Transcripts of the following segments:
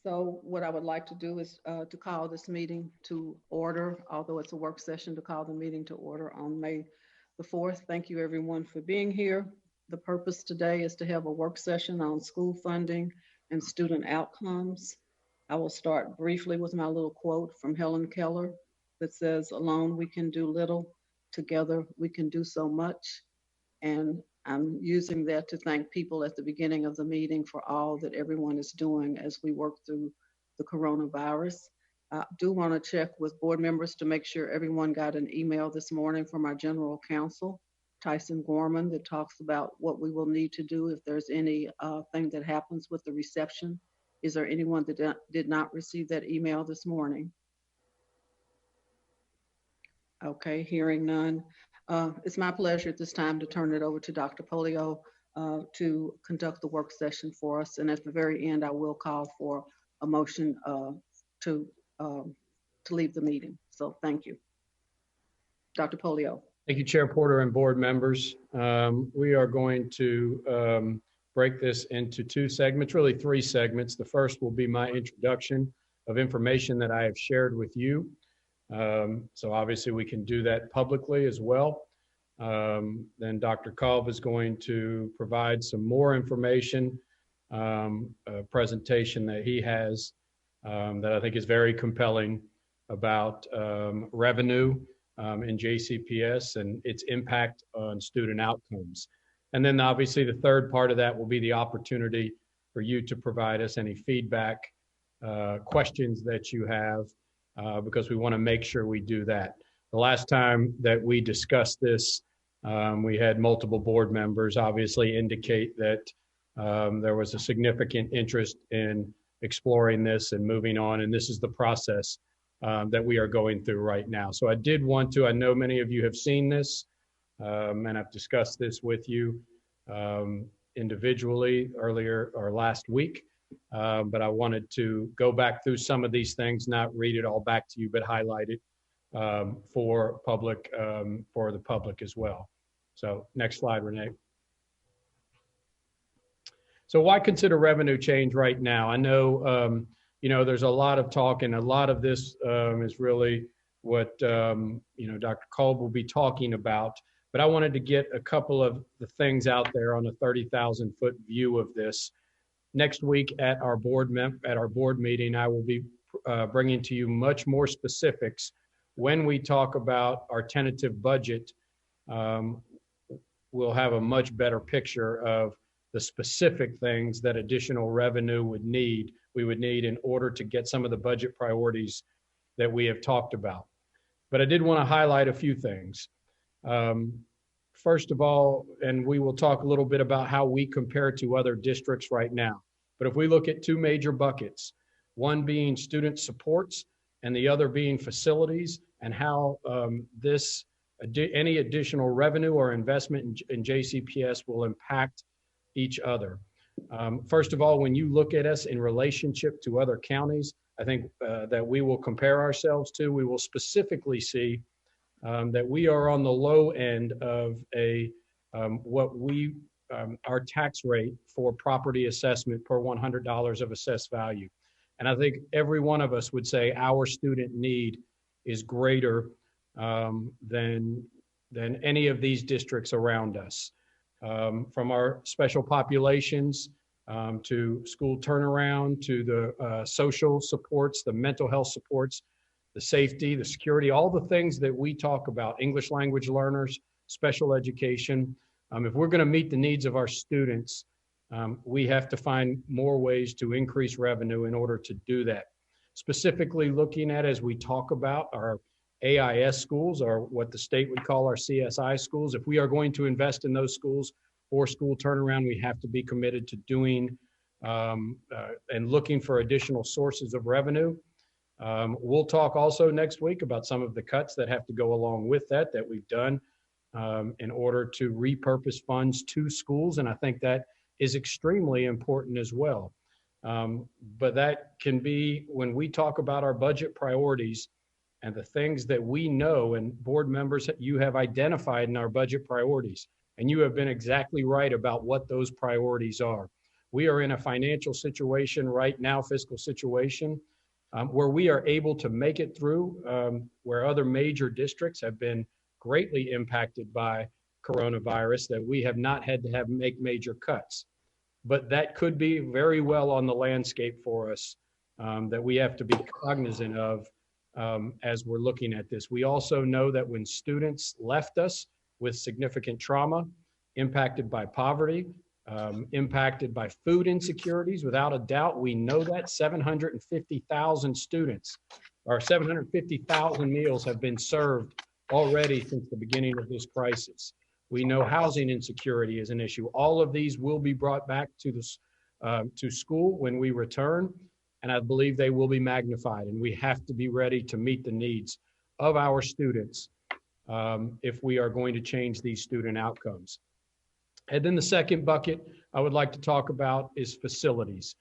So what I would like to do is to call this meeting to order, although it's a work session, to call the meeting to order on May the 4th. Thank you everyone for being here. The purpose today is to have a work session on school funding and student outcomes. I will start briefly with my little quote from Helen Keller that says, "Alone we can do little, together we can do so much." And I'm using that to thank people at the beginning of the meeting for all that everyone is doing as we work through the coronavirus. I do want to check with board members to make sure everyone got an email this morning from our general counsel, Tyson Gorman, that talks about what we will need to do if there's any thing that happens with the reception. Is there anyone that did not receive that email this morning? Okay, hearing none. It's my pleasure at this time to turn it over to Dr. Polio to conduct the work session for us. And at the very end, I will call for a motion to leave the meeting. So thank you. Dr. Polio. Thank you, Chair Porter and board members. We are going to break this into two segments, really three segments. The first will be my introduction of information that I have shared with you. So obviously we can do that publicly as well. Then Dr. Kolb is going to provide some more information, a presentation that he has that I think is very compelling about revenue in JCPS and its impact on student outcomes. And then obviously the third part of that will be the opportunity for you to provide us any feedback, questions that you have, because we want to make sure we do that. The last time that we discussed this, we had multiple board members obviously indicate that there was a significant interest in exploring this and moving on, and this is the process that we are going through right now. So I did want to, I know many of you have seen this, and I've discussed this with you individually earlier or last week. But I wanted to go back through some of these things, not read it all back to you, but highlight it for the public as well. So next slide, Renee. So why consider revenue change right now? I know, there's a lot of talk, and a lot of this is really what, Dr. Kolb will be talking about. But I wanted to get a couple of the things out there on a 30,000-foot view of this. Next week at our board meeting, I will be bringing to you much more specifics. When we talk about our tentative budget, we'll have a much better picture of the specific things that additional revenue we would need in order to get some of the budget priorities that we have talked about. But I did want to highlight a few things. First of all, and we will talk a little bit about how we compare to other districts right now. But if we look at two major buckets, one being student supports and the other being facilities, and how any additional revenue or investment in JCPS will impact each other. First of all, when you look at us in relationship to other counties, I think that we will compare ourselves to, we will specifically see that we are on the low end of our tax rate for property assessment per $100 of assessed value. And I think every one of us would say our student need is greater than any of these districts around us. From our special populations to school turnaround, to the social supports, the mental health supports, the safety, the security, all the things that we talk about, English language learners, special education. If we're going to meet the needs of our students, we have to find more ways to increase revenue in order to do that. Specifically looking at, as we talk about our AIS schools, or what the state would call our CSI schools, if we are going to invest in those schools for school turnaround, we have to be committed to doing and looking for additional sources of revenue. We'll talk also next week about some of the cuts that have to go along with that we've done in order to repurpose funds to schools. And I think that is extremely important as well. But that can be, when we talk about our budget priorities and the things that we know, and board members, you have identified in our budget priorities, and you have been exactly right about what those priorities are. We are in a financial situation right now, fiscal situation, where we are able to make it through, where other major districts have been greatly impacted by coronavirus, that we have not had to make major cuts. But that could be very well on the landscape for us, that we have to be cognizant of as we're looking at this. We also know that when students left us with significant trauma, impacted by poverty, impacted by food insecurities, without a doubt, we know that 750,000 students or 750,000 meals have been served already since the beginning of this crisis. We know housing insecurity is an issue. All of these will be brought back to school when we return, and I believe they will be magnified, and we have to be ready to meet the needs of our students if we are going to change these student outcomes. And then the second bucket I would like to talk about is facilities.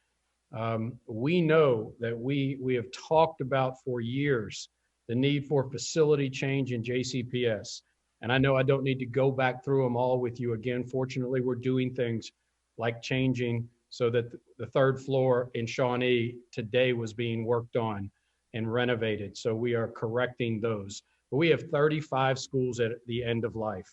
We know that we have talked about for years the need for facility change in JCPS. And I know I don't need to go back through them all with you again. Fortunately, we're doing things like changing so that the third floor in Shawnee today was being worked on and renovated. So we are correcting those. But we have 35 schools at the end of life.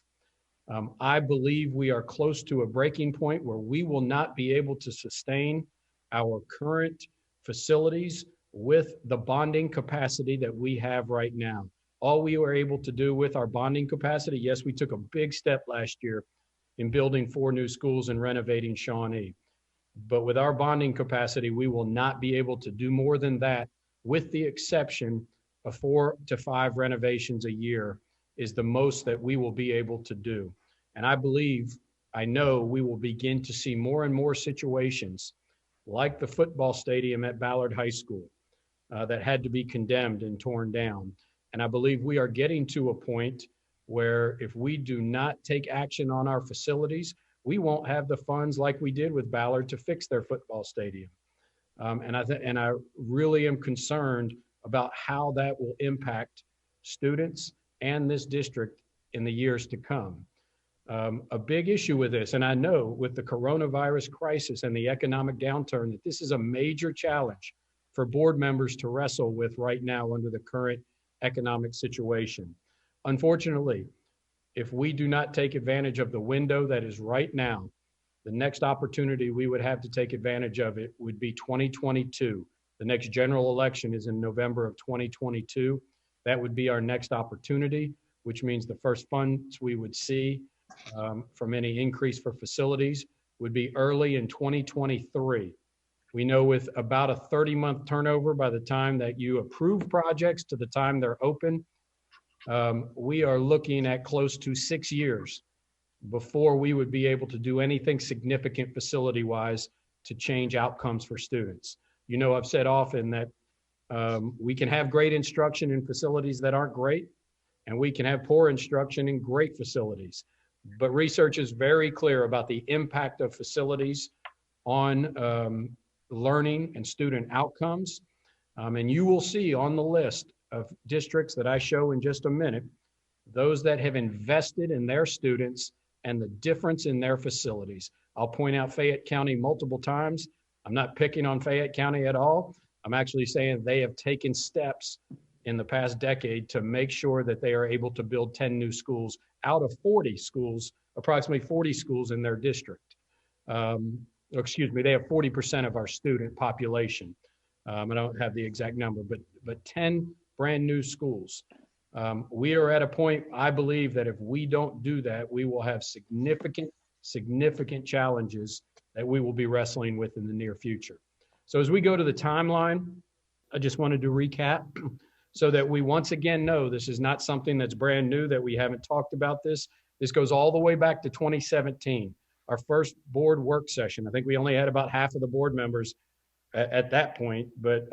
I believe we are close to a breaking point where we will not be able to sustain our current facilities with the bonding capacity that we have right now. All we were able to do with our bonding capacity, yes, we took a big step last year in building 4 new schools and renovating Shawnee. But with our bonding capacity, we will not be able to do more than that, with the exception of 4 to 5 renovations a year is the most that we will be able to do. And I know we will begin to see more and more situations like the football stadium at Ballard High School that had to be condemned and torn down. And I believe we are getting to a point where if we do not take action on our facilities, we won't have the funds like we did with Ballard to fix their football stadium. And I really am concerned about how that will impact students and this district in the years to come. A big issue with this, and I know with the coronavirus crisis and the economic downturn, that this is a major challenge for board members to wrestle with right now under the current economic situation. Unfortunately, if we do not take advantage of the window that is right now, the next opportunity we would have to take advantage of it would be 2022. The next general election is in November of 2022. That would be our next opportunity, which means the first funds we would see from any increase for facilities would be early in 2023. We know with about a 30-month turnover by the time that you approve projects to the time they're open, we are looking at close to 6 years before we would be able to do anything significant facility-wise to change outcomes for students. You know, I've said often that we can have great instruction in facilities that aren't great, and we can have poor instruction in great facilities. But research is very clear about the impact of facilities on learning and student outcomes. And you will see on the list of districts that I show in just a minute, those that have invested in their students and the difference in their facilities. I'll point out Fayette County multiple times. I'm not picking on Fayette County at all. I'm actually saying they have taken steps in the past decade to make sure that they are able to build 10 new schools out of 40 schools, approximately 40 schools in their district. Excuse me, they have 40% of our student population. I don't have the exact number, but 10 brand new schools. We are at a point, I believe, that if we don't do that, we will have significant challenges that we will be wrestling with in the near future. So as we go to the timeline, I just wanted to recap so that we once again know this is not something that's brand new, that we haven't talked about this. This goes all the way back to 2017, our first board work session. I think we only had about half of the board members at that point, but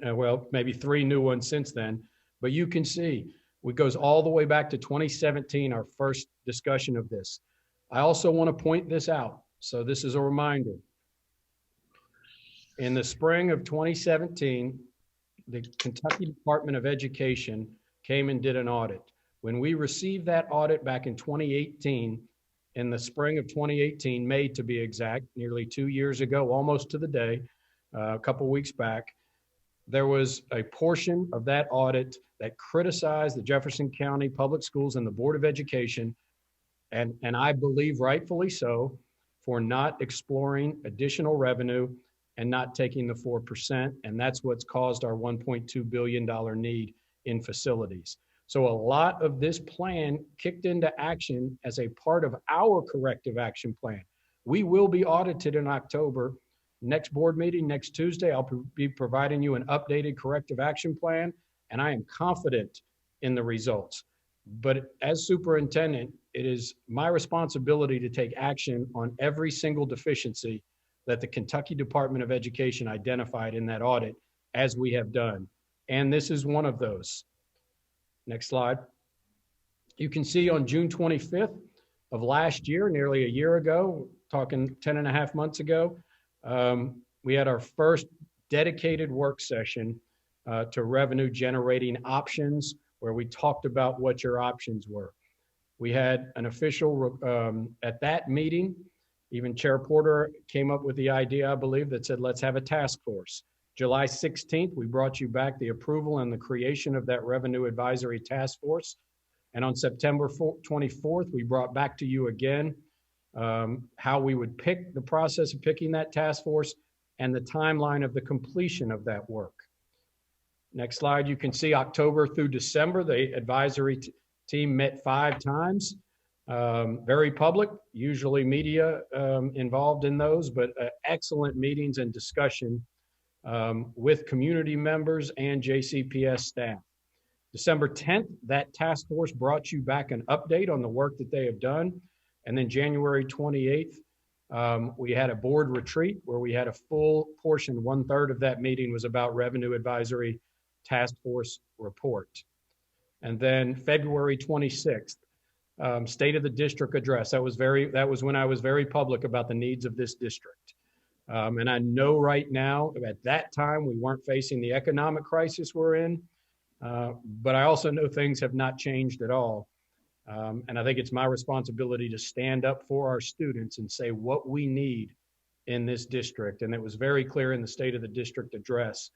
well, maybe 3 new ones since then. But you can see it goes all the way back to 2017, our first discussion of this. I also want to point this out. So this is a reminder. In the spring of 2017, the Kentucky Department of Education came and did an audit. When we received that audit back in 2018, in the spring of 2018, May to be exact, nearly 2 years ago, almost to the day, a couple weeks back, there was a portion of that audit that criticized the Jefferson County Public Schools and the Board of Education, and I believe rightfully so, for not exploring additional revenue and not taking the 4%. And that's what's caused our $1.2 billion need in facilities. So a lot of this plan kicked into action as a part of our corrective action plan. We will be audited in October. Next board meeting, next Tuesday, I'll be providing you an updated corrective action plan, and I am confident in the results. But as superintendent, it is my responsibility to take action on every single deficiency that the Kentucky Department of Education identified in that audit, as we have done. And this is one of those. Next slide. You can see on June 25th of last year, nearly a year ago, talking 10 and a half months ago, we had our first dedicated work session to revenue generating options, where we talked about what your options were. We had an official at that meeting, even Chair Porter came up with the idea, I believe, that said, let's have a task force. July 16th, we brought you back the approval and the creation of that Revenue Advisory Task Force. And on September 24th, we brought back to you again how we would pick the process of picking that task force and the timeline of the completion of that work. Next slide, you can see October through December, the advisory team met 5 times. Very public, usually media involved in those, but excellent meetings and discussion with community members and JCPS staff. December 10th, that task force brought you back an update on the work that they have done. And then January 28th, we had a board retreat where we had a full portion, 1/3 of that meeting was about Revenue Advisory Task Force report. And then February 26th, State of the District address. That was when I was very public about the needs of this district. And I know right now, at that time, we weren't facing the economic crisis we're in, but I also know things have not changed at all. And I think it's my responsibility to stand up for our students and say what we need in this district. And it was very clear in the State of the District address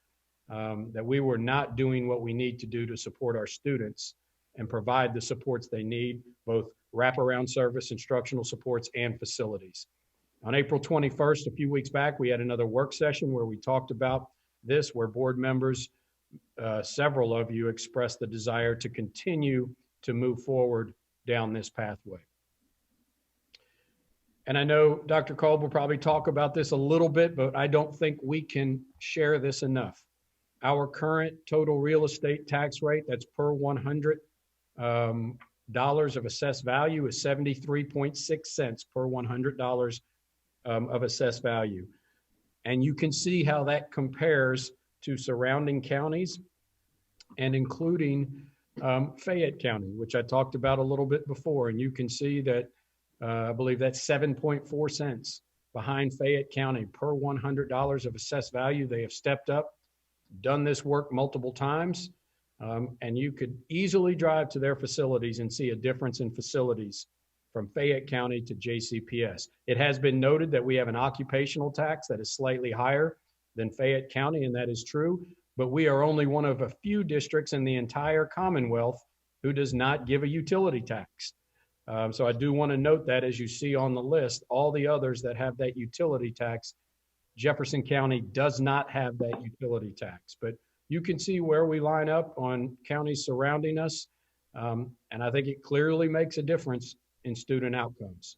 that we were not doing what we need to do to support our students and provide the supports they need, both wraparound service, instructional supports, and facilities. On April 21st, a few weeks back, we had another work session where we talked about this, where board members, several of you, expressed the desire to continue to move forward down this pathway. And I know Dr. Kolb will probably talk about this a little bit, but I don't think we can share this enough. Our current total real estate tax rate, that's per $100 of assessed value, is 73.6 cents per $100 of assessed value. And you can see how that compares to surrounding counties and including Fayette County, which I talked about a little bit before. And you can see that I believe that's 7.4 cents behind Fayette County per $100 of assessed value. They have stepped up, done this work multiple times, and you could easily drive to their facilities and see a difference in facilities from Fayette County to JCPS. It has been noted that we have an occupational tax that is slightly higher than Fayette County, and that is true, but we are only one of a few districts in the entire Commonwealth who does not give a utility tax. So I do want to note that as you see on the list, all the others that have that utility tax, Jefferson County does not have that utility tax. But you can see where we line up on counties surrounding us, and I think it clearly makes a difference in student outcomes.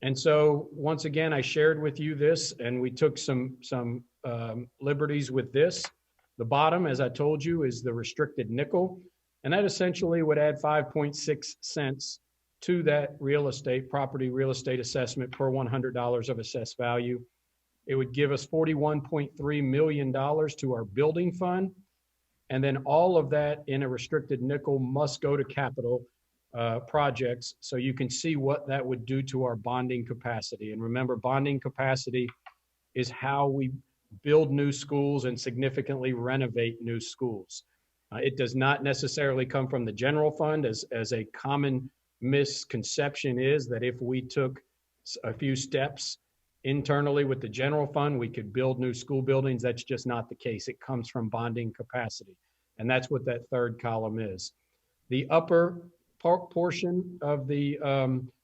And so once again, I shared with you this, and we took some liberties with this. The bottom, as I told you, is the restricted nickel, and that essentially would add 5.6 cents to that property real estate assessment per $100 of assessed value. It would give us $41.3 million to our building fund. And then all of that in a restricted nickel must go to capital projects. So you can see what that would do to our bonding capacity. And remember, bonding capacity is how we build new schools and significantly renovate new schools. It does not necessarily come from the general fund as a common misconception is that if we took a few steps internally with the general fund, we could build new school buildings. That's just not the case. It comes from bonding capacity. And that's what that third column is. The upper portion of the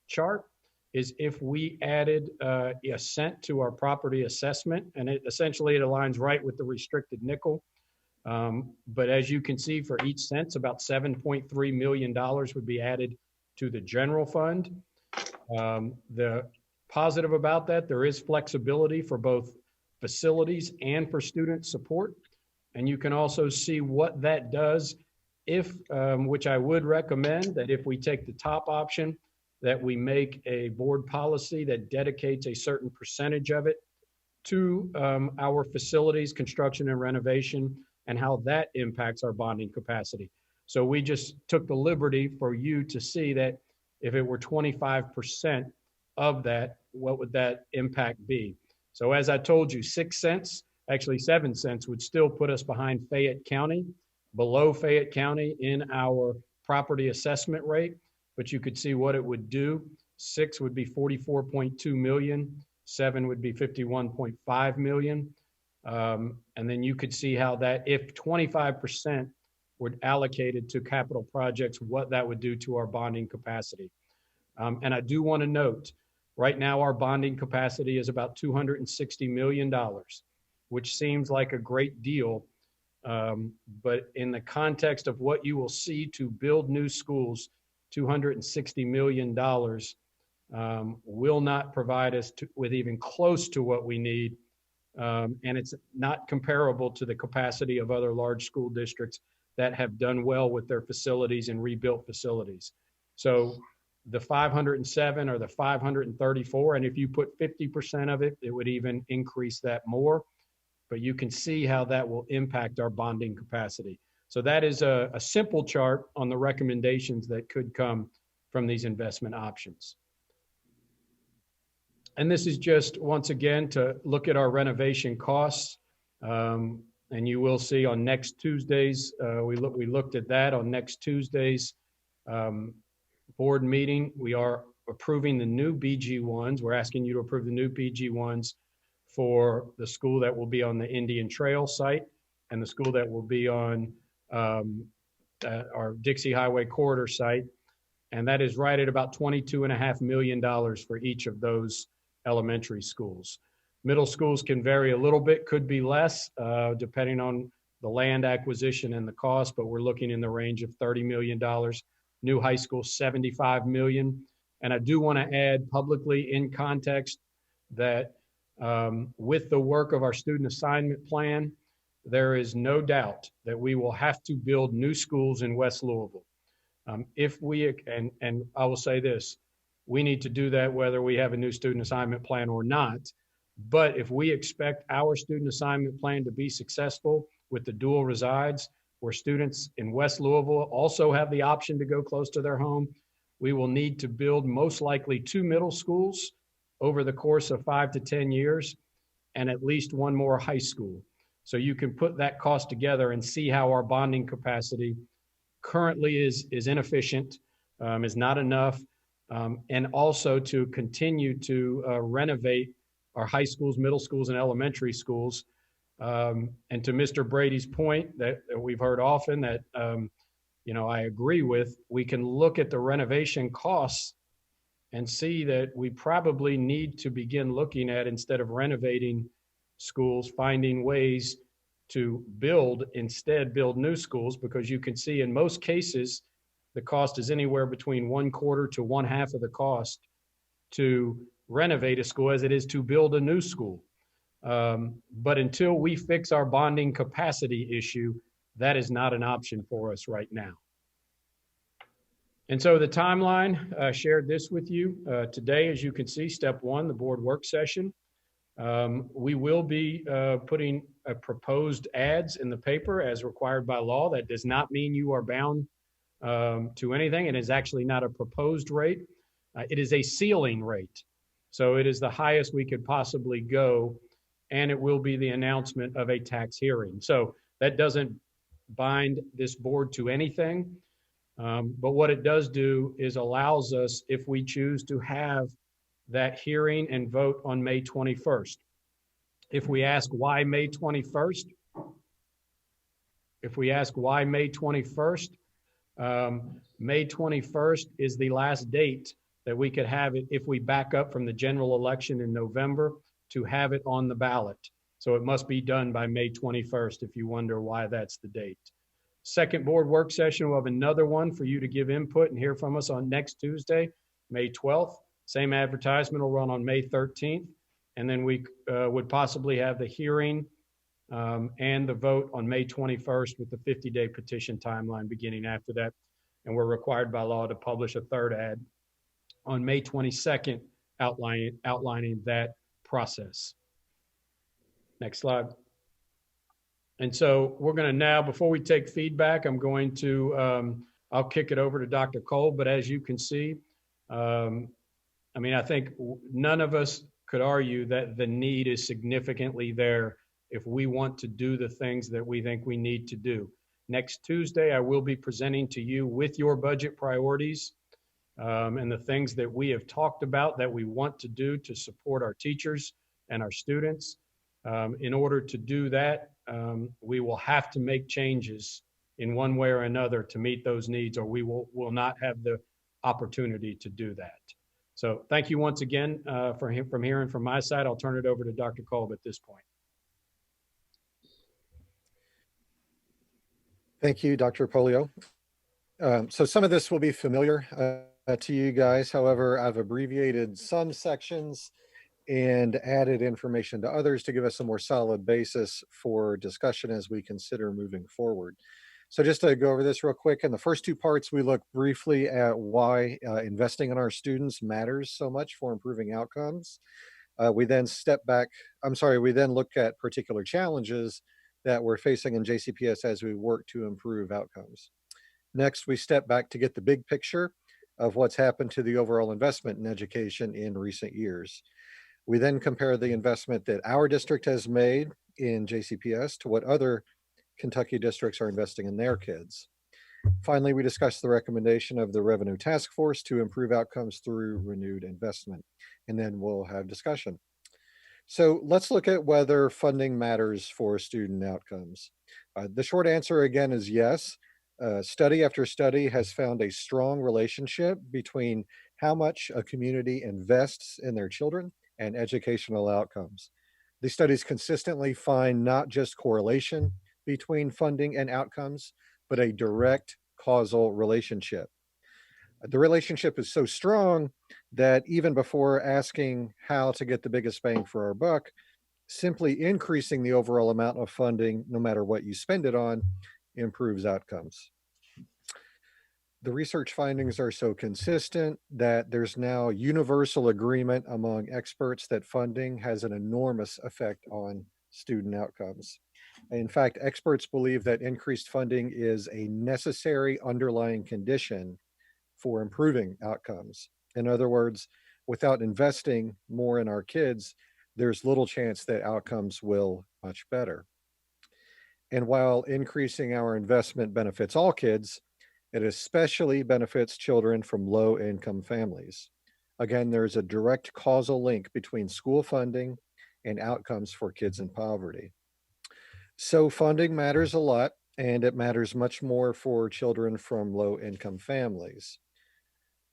chart is if we added a cent to our property assessment, and it aligns right with the restricted nickel. But as you can see, for each cent, about $7.3 million would be added to the general fund. The positive about that, there is flexibility for both facilities and for student support. And you can also see what that does if, which I would recommend, that if we take the top option, that we make a board policy that dedicates a certain percentage of it to our facilities, construction and renovation, and how that impacts our bonding capacity. So we just took the liberty for you to see that if it were 25% of that, what would that impact be? So as I told you, 6 cents, actually 7 cents would still put us behind Fayette County, below Fayette County in our property assessment rate, but you could see what it would do. 6 would be 44.2 million, 7 would be 51.5 million. And then you could see how that, if 25% were allocated to capital projects, what that would do to our bonding capacity. And I do want to note, right now our bonding capacity is about $260 million, which seems like a great deal. But in the context of what you will see to build new schools, $260 million will not provide us with even close to what we need. And it's not comparable to the capacity of other large school districts that have done well with their facilities and rebuilt facilities. So the 507 or the 534, and if you put 50% of it, it would even increase that more. But you can see how that will impact our bonding capacity. So that is a simple chart on the recommendations that could come from these investment options. And this is just, once again, to look at our renovation costs. And you will see on next Tuesday's, we looked at that on next Tuesday's board meeting. We are approving the new BG1s. We're asking you to approve the new BG1s for the school that will be on the Indian Trail site and the school that will be on our Dixie Highway Corridor site. And that is right at about $22.5 million for each of those elementary schools. Middle schools can vary a little bit, could be less, depending on the land acquisition and the cost, but we're looking in the range of $30 million. New high school, $75 million. And I do want to add publicly in context that with the work of our student assignment plan, there is no doubt that we will have to build new schools in West Louisville. If we, and I will say this, we need to do that whether we have a new student assignment plan or not. But if we expect our student assignment plan to be successful with the dual resides, where students in West Louisville also have the option to go close to their home, we will need to build most likely 2 middle schools over the course of 5 to 10 years and at least 1 more high school. So you can put that cost together and see how our bonding capacity currently is inefficient, is not enough, and also to continue to renovate our high schools, middle schools, and elementary schools. And to Mr. Brady's point that we've heard often that, I agree with, we can look at the renovation costs and see that we probably need to begin looking at, instead of renovating schools, finding ways to build new schools, because you can see in most cases, the cost is anywhere between 1/4 to 1/2 of the cost to renovate a school as it is to build a new school. But until we fix our bonding capacity issue, that is not an option for us right now. And so the timeline, I shared this with you today. As you can see, step 1, the board work session. We will be putting proposed ads in the paper as required by law. That does not mean you are bound to anything. It is actually not a proposed rate. It is a ceiling rate. So it is the highest we could possibly go, and it will be the announcement of a tax hearing. So that doesn't bind this board to anything. But what it does do is allows us, if we choose to have that hearing and vote on May 21st. If we ask why May 21st, if we ask why May 21st, May 21st is the last date that we could have it if we back up from the general election in November to have it on the ballot. So it must be done by May 21st if you wonder why that's the date. Second board work session, we'll have another one for you to give input and hear from us on next Tuesday, May 12th. Same advertisement will run on May 13th. And then we would possibly have the hearing and the vote on May 21st with the 50-day petition timeline beginning after that. And we're required by law to publish a third ad on May 22nd outlining that process. Next slide. And so we're going to now, before we take feedback, I'm going to, I'll kick it over to Dr. Cole. But as you can see, I mean, I think none of us could argue that the need is significantly there if we want to do the things that we think we need to do. Next Tuesday, I will be presenting to you with your budget priorities and the things that we have talked about that we want to do to support our teachers and our students. In order to do that, we will have to make changes in one way or another to meet those needs, or we will not have the opportunity to do that. So thank you once again from hearing from my side. I'll turn it over to Dr. Kolb at this point. Thank you, Dr. Polio. So some of this will be familiar to you guys. However, I've abbreviated some sections and added information to others to give us a more solid basis for discussion as we consider moving forward. So just to go over this real quick, in the first two parts, we look briefly at why investing in our students matters so much for improving outcomes. We then we then look at particular challenges that we're facing in JCPS as we work to improve outcomes. Next, we step back to get the big picture of what's happened to the overall investment in education in recent years. We then compare the investment that our district has made in JCPS to what other Kentucky districts are investing in their kids. Finally, we discuss the recommendation of the Revenue Task Force to improve outcomes through renewed investment, and then we'll have discussion. So let's look at whether funding matters for student outcomes. The short answer again is yes. Study after study has found a strong relationship between how much a community invests in their children and educational outcomes. These studies consistently find not just correlation between funding and outcomes, but a direct causal relationship. The relationship is so strong that even before asking how to get the biggest bang for our buck, simply increasing the overall amount of funding, no matter what you spend it on, improves outcomes. The research findings are so consistent that there's now universal agreement among experts that funding has an enormous effect on student outcomes. In fact, experts believe that increased funding is a necessary underlying condition for improving outcomes. In other words, without investing more in our kids, there's little chance that outcomes will much better. And while increasing our investment benefits all kids, it especially benefits children from low-income families. Again, there's a direct causal link between school funding and outcomes for kids in poverty. So funding matters a lot, and it matters much more for children from low-income families.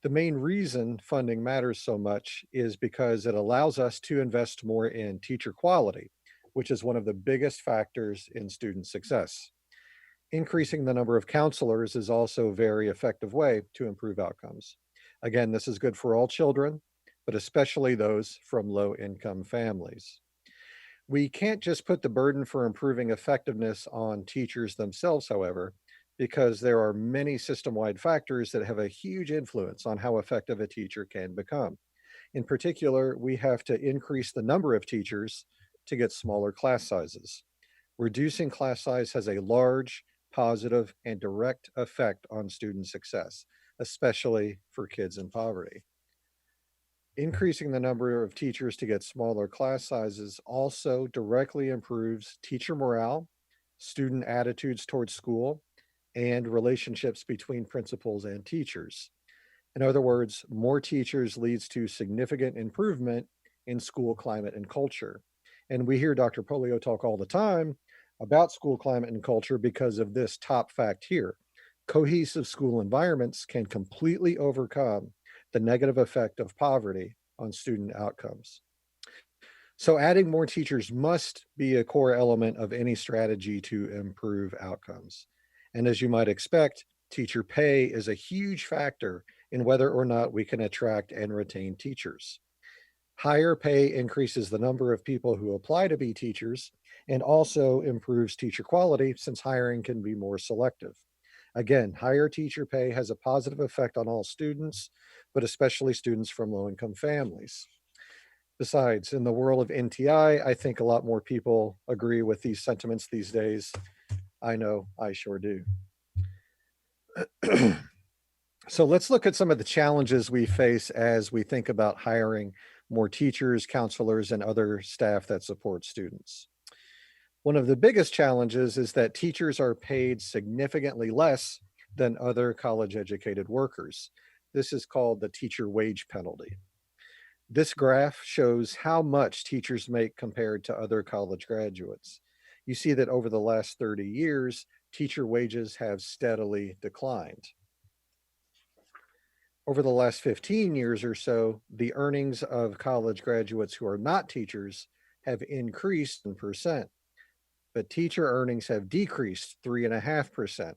The main reason funding matters so much is because it allows us to invest more in teacher quality, which is one of the biggest factors in student success. Increasing the number of counselors is also a very effective way to improve outcomes. Again, this is good for all children, but especially those from low-income families. We can't just put the burden for improving effectiveness on teachers themselves, however, because there are many system-wide factors that have a huge influence on how effective a teacher can become. In particular, we have to increase the number of teachers to get smaller class sizes. Reducing class size has a large, positive, and direct effect on student success, especially for kids in poverty. Increasing the number of teachers to get smaller class sizes also directly improves teacher morale, student attitudes towards school, and relationships between principals and teachers. In other words, more teachers leads to significant improvement in school climate and culture. And we hear Dr. Polio talk all the time about school climate and culture because of this top fact here. Cohesive school environments can completely overcome the negative effect of poverty on student outcomes. So, adding more teachers must be a core element of any strategy to improve outcomes. And as you might expect, teacher pay is a huge factor in whether or not we can attract and retain teachers. Higher pay increases the number of people who apply to be teachers and also improves teacher quality since hiring can be more selective. Again, higher teacher pay has a positive effect on all students, but especially students from low income families. Besides, in the world of NTI, I think a lot more people agree with these sentiments these days. I know I sure do. So let's look at some of the challenges we face as we think about hiring more teachers, counselors, and other staff that support students. One of the biggest challenges is that teachers are paid significantly less than other college educated workers. This is called the teacher wage penalty. This graph shows how much teachers make compared to other college graduates. You see that over the last 30 years, teacher wages have steadily declined. Over the last 15 years or so, the earnings of college graduates who are not teachers have increased in percent, but teacher earnings have decreased 3.5%.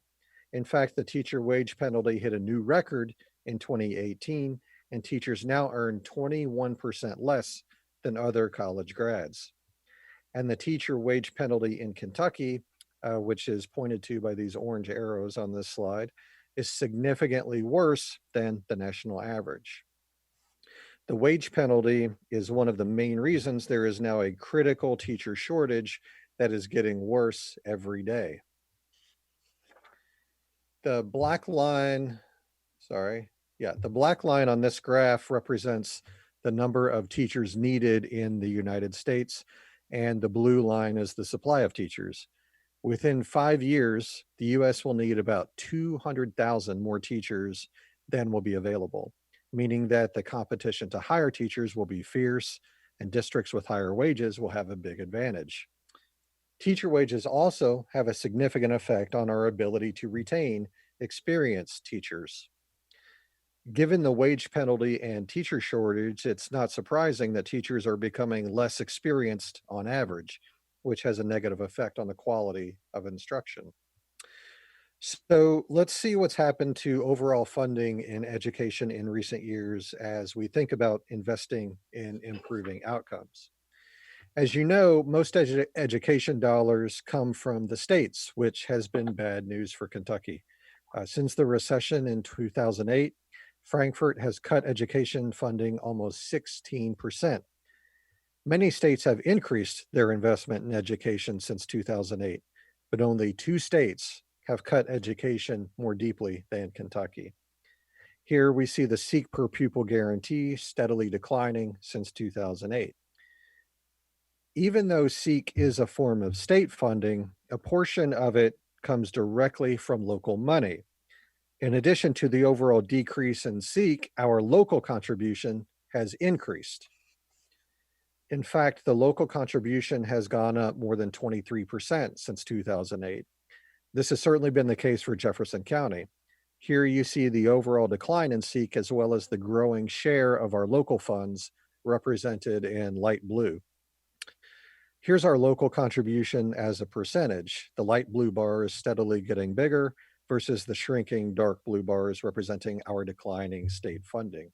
In fact, the teacher wage penalty hit a new record in 2018, and teachers now earn 21% less than other college grads. And the teacher wage penalty in Kentucky, which is pointed to by these orange arrows on this slide, is significantly worse than the national average. The wage penalty is one of the main reasons there is now a critical teacher shortage that is getting worse every day. The black line, the black line on this graph represents the number of teachers needed in the United States, and the blue line is the supply of teachers. Within 5 years, the US will need about 200,000 more teachers than will be available, meaning that the competition to hire teachers will be fierce and districts with higher wages will have a big advantage. Teacher wages also have a significant effect on our ability to retain experienced teachers. Given the wage penalty and teacher shortage, it's not surprising that teachers are becoming less experienced on average, which has a negative effect on the quality of instruction. So let's see what's happened to overall funding in education in recent years as we think about investing in improving outcomes. As you know, most education dollars come from the states, which has been bad news for Kentucky. Since the recession in 2008, Frankfurt has cut education funding almost 16%. Many states have increased their investment in education since 2008, but only 2 states have cut education more deeply than Kentucky. Here we see the seek per pupil guarantee steadily declining since 2008. Even though SEEK is a form of state funding, a portion of it comes directly from local money. In addition to the overall decrease in SEEK, our local contribution has increased. In fact, the local contribution has gone up more than 23% since 2008. This has certainly been the case for Jefferson County. Here you see the overall decline in SEEK as well as the growing share of our local funds represented in light blue. Here's our local contribution as a percentage. The light blue bar is steadily getting bigger versus the shrinking dark blue bars representing our declining state funding.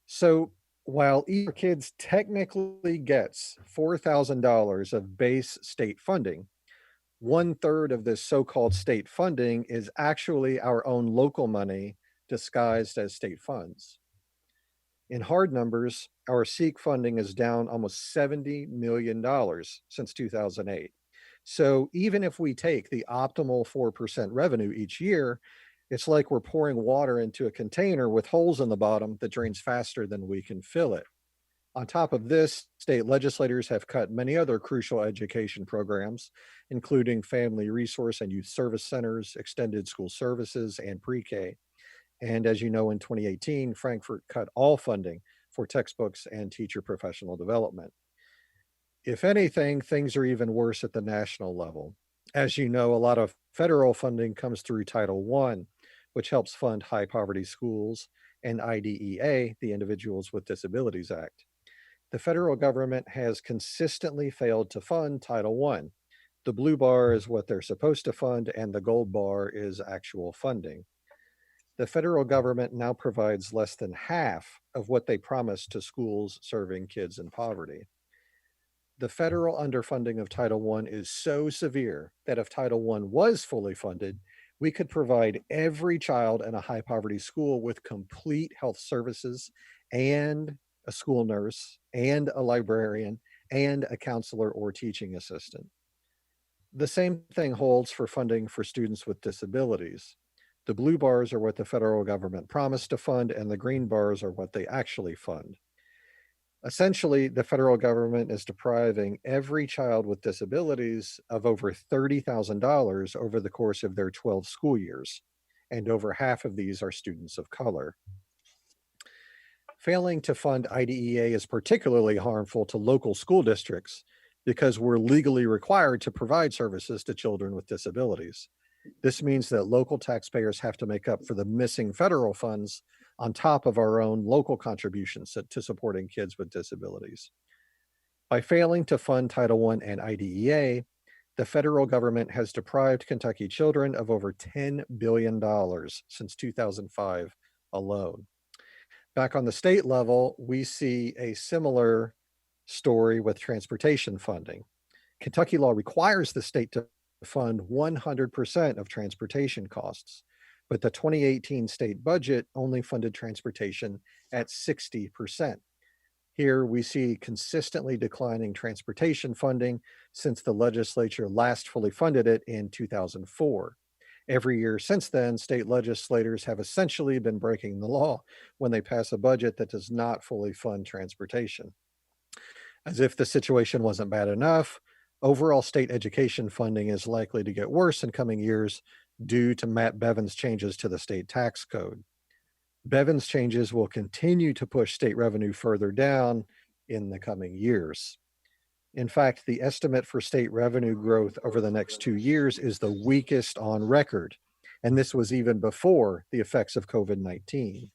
So while each kid technically gets $4,000 of base state funding, 1/3 of this so-called state funding is actually our own local money disguised as state funds. In hard numbers, our SEEK funding is down almost $70 million since 2008. So even if we take the optimal 4% revenue each year, it's like we're pouring water into a container with holes in the bottom that drains faster than we can fill it. On top of this, state legislators have cut many other crucial education programs, including family resource and youth service centers, extended school services, and pre-K. And as you know, in 2018, Frankfurt cut all funding for textbooks and teacher professional development. If anything, things are even worse at the national level. As you know, a lot of federal funding comes through Title I, which helps fund high poverty schools, and IDEA, the Individuals with Disabilities Act. The federal government has consistently failed to fund Title I. The blue bar is what they're supposed to fund, and the gold bar is actual funding. The federal government now provides less than half of what they promised to schools serving kids in poverty. The federal underfunding of Title I is so severe that if Title I was fully funded, we could provide every child in a high poverty school with complete health services and a school nurse and a librarian and a counselor or teaching assistant. The same thing holds for funding for students with disabilities. The blue bars are what the federal government promised to fund, and the green bars are what they actually fund. Essentially, the federal government is depriving every child with disabilities of over $30,000 over the course of their 12 school years, and over half of these are students of color. Failing to fund IDEA is particularly harmful to local school districts because we're legally required to provide services to children with disabilities. This means that local taxpayers have to make up for the missing federal funds on top of our own local contributions to supporting kids with disabilities. By failing to fund Title I and IDEA, the federal government has deprived Kentucky children of over $10 billion since 2005 alone. Back on the state level, we see a similar story with transportation funding. Kentucky law requires the state to fund 100% of transportation costs, but the 2018 state budget only funded transportation at 60%. Here we see consistently declining transportation funding since the legislature last fully funded it in 2004. Every year since then, state legislators have essentially been breaking the law when they pass a budget that does not fully fund transportation. As if the situation wasn't bad enough, overall state education funding is likely to get worse in coming years due to Matt Bevin's changes to the state tax code. Bevin's changes will continue to push state revenue further down in the coming years. In fact, the estimate for state revenue growth over the next 2 years is the weakest on record, and this was even before the effects of COVID-19.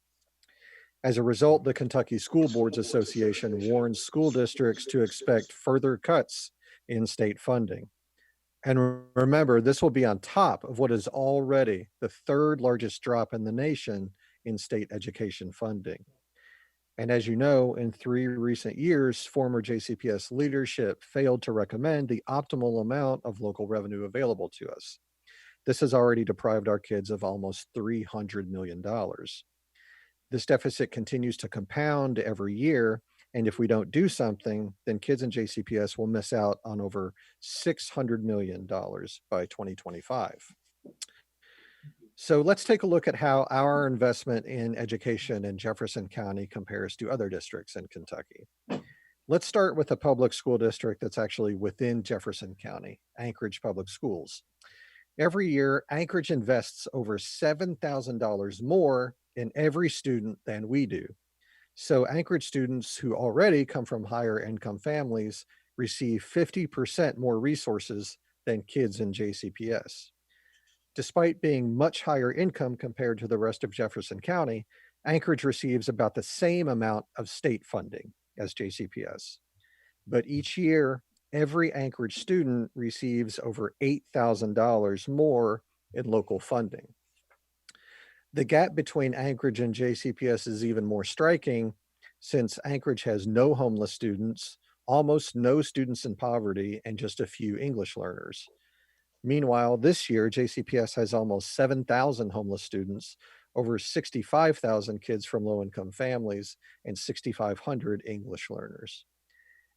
As a result, the Kentucky School Boards Association warns school districts to expect further cuts in state funding. And remember, this will be on top of what is already the third largest drop in the nation in state education funding. And as you know, in 3 recent years, former JCPS leadership failed to recommend the optimal amount of local revenue available to us. This has already deprived our kids of almost $300 million. This deficit continues to compound every year, and if we don't do something, then kids in JCPS will miss out on over $600 million by 2025. So let's take a look at how our investment in education in Jefferson County compares to other districts in Kentucky. Let's start with a public school district that's actually within Jefferson County, Anchorage Public Schools. Every year, Anchorage invests over $7,000 more in every student than we do. So Anchorage students who already come from higher income families receive 50% more resources than kids in JCPS. Despite being much higher income compared to the rest of Jefferson County, Anchorage receives about the same amount of state funding as JCPS. But each year, every Anchorage student receives over $8,000 more in local funding. The gap between Anchorage and JCPS is even more striking since Anchorage has no homeless students, almost no students in poverty, and just a few English learners. Meanwhile, this year, JCPS has almost 7,000 homeless students, over 65,000 kids from low-income families, and 6,500 English learners.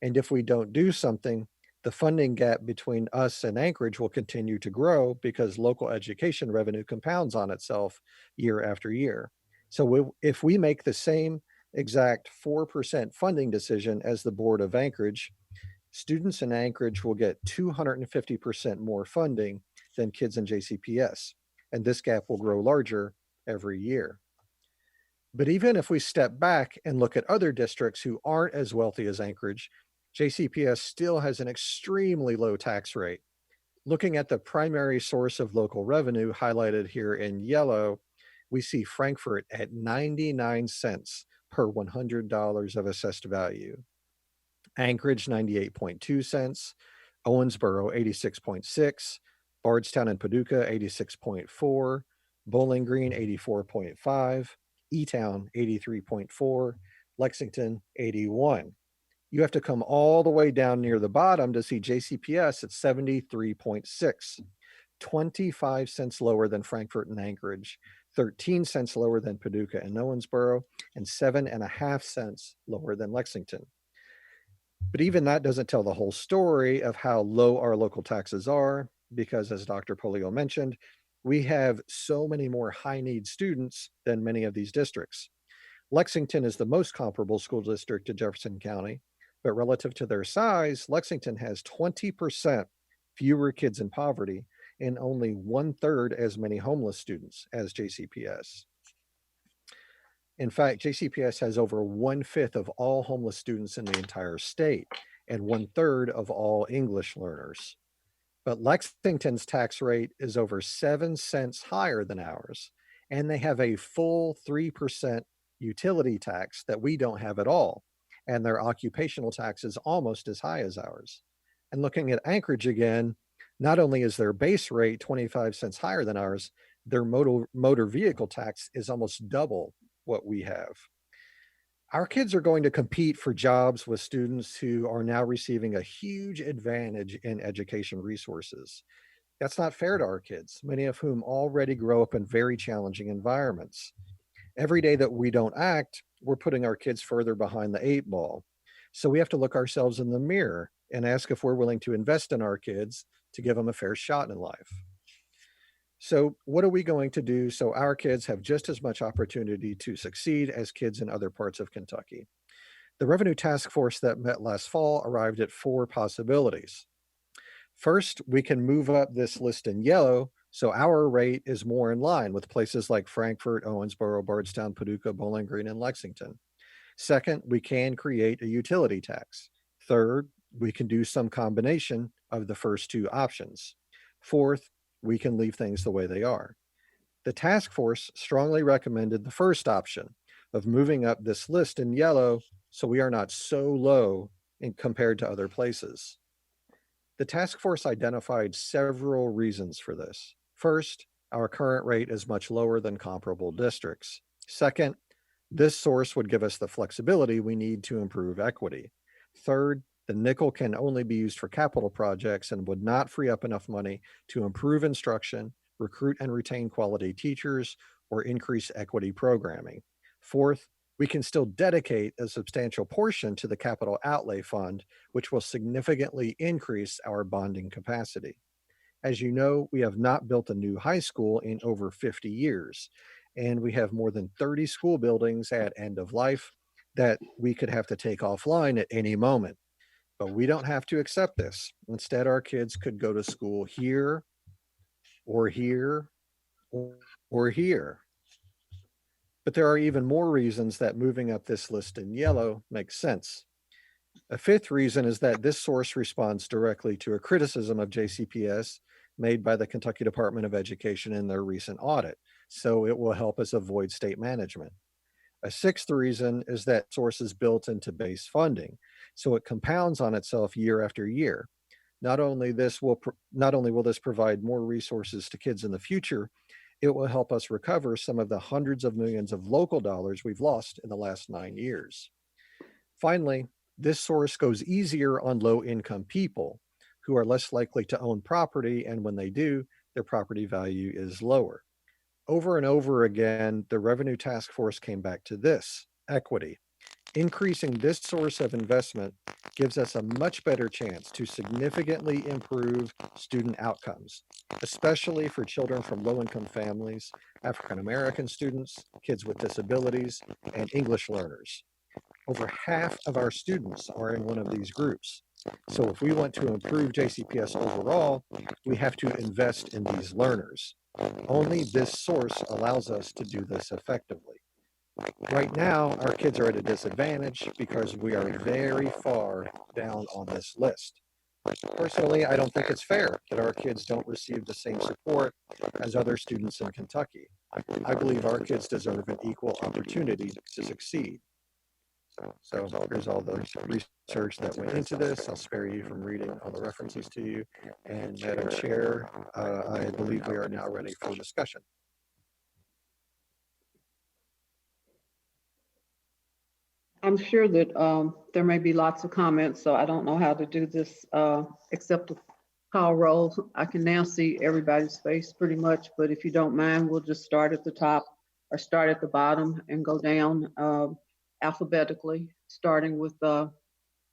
And if we don't do something, the funding gap between us and Anchorage will continue to grow because local education revenue compounds on itself year after year. So if we make the same exact 4% funding decision as the Board of Anchorage, students in Anchorage will get 250% more funding than kids in JCPS, and this gap will grow larger every year. But even if we step back and look at other districts who aren't as wealthy as Anchorage, JCPS still has an extremely low tax rate. Looking at the primary source of local revenue highlighted here in yellow, we see Frankfort at 99 cents per $100 of assessed value. Anchorage 98.2 cents, Owensboro 86.6, Bardstown and Paducah 86.4, Bowling Green 84.5, E-Town 83.4, Lexington 81. You have to come all the way down near the bottom to see JCPS at 73.6, 25 cents lower than Frankfort and Anchorage, 13 cents lower than Paducah and Owensboro, and 7.5 cents lower than Lexington. But even that doesn't tell the whole story of how low our local taxes are, because as Dr. Polio mentioned, we have so many more high need students than many of these districts. Lexington is the most comparable school district to Jefferson County, but relative to their size, Lexington has 20% fewer kids in poverty and only 1/3 as many homeless students as JCPS. In fact, JCPS has over 1/5 of all homeless students in the entire state and 1/3 of all English learners. But Lexington's tax rate is over 7 cents higher than ours, and they have a full 3% utility tax that we don't have at all, and their occupational tax is almost as high as ours. And looking at Anchorage again, not only is their base rate 25 cents higher than ours, their motor vehicle tax is almost double what we have. Our kids are going to compete for jobs with students who are now receiving a huge advantage in education resources. That's not fair to our kids, many of whom already grow up in very challenging environments. Every day that we don't act, we're putting our kids further behind the 8 ball. So we have to look ourselves in the mirror and ask if we're willing to invest in our kids to give them a fair shot in life. So what are we going to do so our kids have just as much opportunity to succeed as kids in other parts of Kentucky? The Revenue Task Force that met last fall arrived at 4 possibilities. First, we can move up this list in yellow so our rate is more in line with places like Frankfort, Owensboro, Bardstown, Paducah, Bowling Green, and Lexington. Second, we can create a utility tax. Third, we can do some combination of the first 2 options. Fourth, we can leave things the way they are. The task force strongly recommended the first option of moving up this list in yellow so we are not so low in compared to other places. The task force identified several reasons for this. First, our current rate is much lower than comparable districts. Second, this source would give us the flexibility we need to improve equity. Third, the nickel can only be used for capital projects and would not free up enough money to improve instruction, recruit and retain quality teachers, or increase equity programming. Fourth, we can still dedicate a substantial portion to the capital outlay fund, which will significantly increase our bonding capacity. As you know, we have not built a new high school in over 50 years, and we have more than 30 school buildings at end of life that we could have to take offline at any moment. But we don't have to accept this. Instead, our kids could go to school here or here or here. But there are even more reasons that moving up this list in yellow makes sense. A fifth reason is that this source responds directly to a criticism of JCPS made by the Kentucky Department of Education in their recent audit, so it will help us avoid state management. A sixth reason is that source is built into base funding, so it compounds on itself year after year. Not only will this provide more resources to kids in the future, it will help us recover some of the hundreds of millions of local dollars we've lost in the last 9 years. Finally, this source goes easier on low-income people who are less likely to own property, and when they do, their property value is lower. Over and over again, the Revenue Task Force came back to this: equity. Increasing this source of investment gives us a much better chance to significantly improve student outcomes, especially for children from low-income families, African-American students, kids with disabilities, and English learners. Over half of our students are in one of these groups. So if we want to improve JCPS overall, we have to invest in these learners. Only this source allows us to do this effectively. Right now, our kids are at a disadvantage because we are very far down on this list. Personally, I don't think it's fair that our kids don't receive the same support as other students in Kentucky. I believe our kids deserve an equal opportunity to succeed. So here's all the research that went into this. I'll spare you from reading all the references to you. And Madam Chair, I believe we are now ready for discussion. I'm sure that there may be lots of comments, so I don't know how to do this except to call roll. I can now see everybody's face pretty much, but if you don't mind, we'll just start at the top or start at the bottom and go down alphabetically, starting with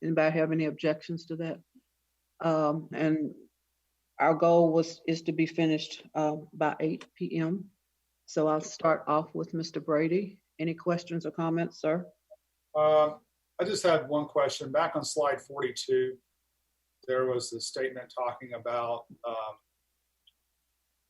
anybody have any objections to that? And our goal is to be finished by 8 p.m. So I'll start off with Mr. Brady. Any questions or comments, sir? I just had one question. Back on slide 42, there was a statement talking about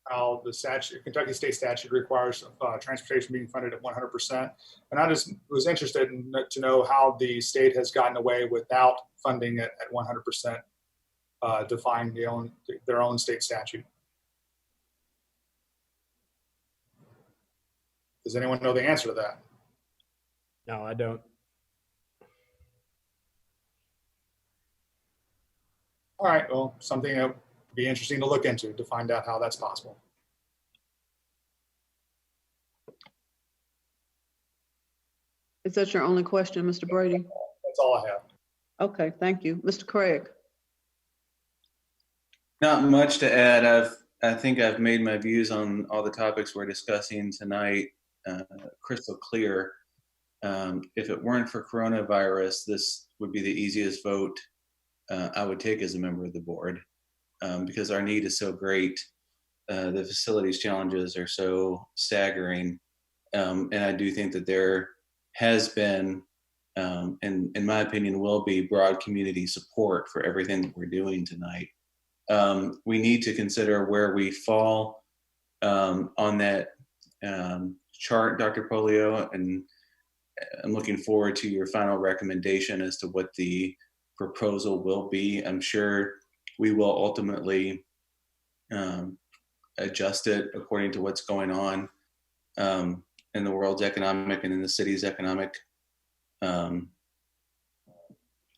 how the statute, Kentucky state statute requires transportation being funded at 100%. And I just was interested to know how the state has gotten away without funding it at 100%, defying their own state statute. Does anyone know the answer to that? No, I don't. All right, well, something that would be interesting to look into to find out how that's possible. Is that your only question, Mr. Brady? That's all I have. Okay, thank you. Mr. Craig? Not much to add. I think I've made my views on all the topics we're discussing tonight crystal clear. If it weren't for coronavirus, this would be the easiest vote I would take as a member of the board because our need is so great. The facilities challenges are so staggering. And I do think that there has been, and in my opinion, will be broad community support for everything that we're doing tonight. We need to consider where we fall on that chart, Dr. Polio, and I'm looking forward to your final recommendation as to what the proposal will be. I'm sure we will ultimately adjust it according to what's going on in the world's economic and in the city's economic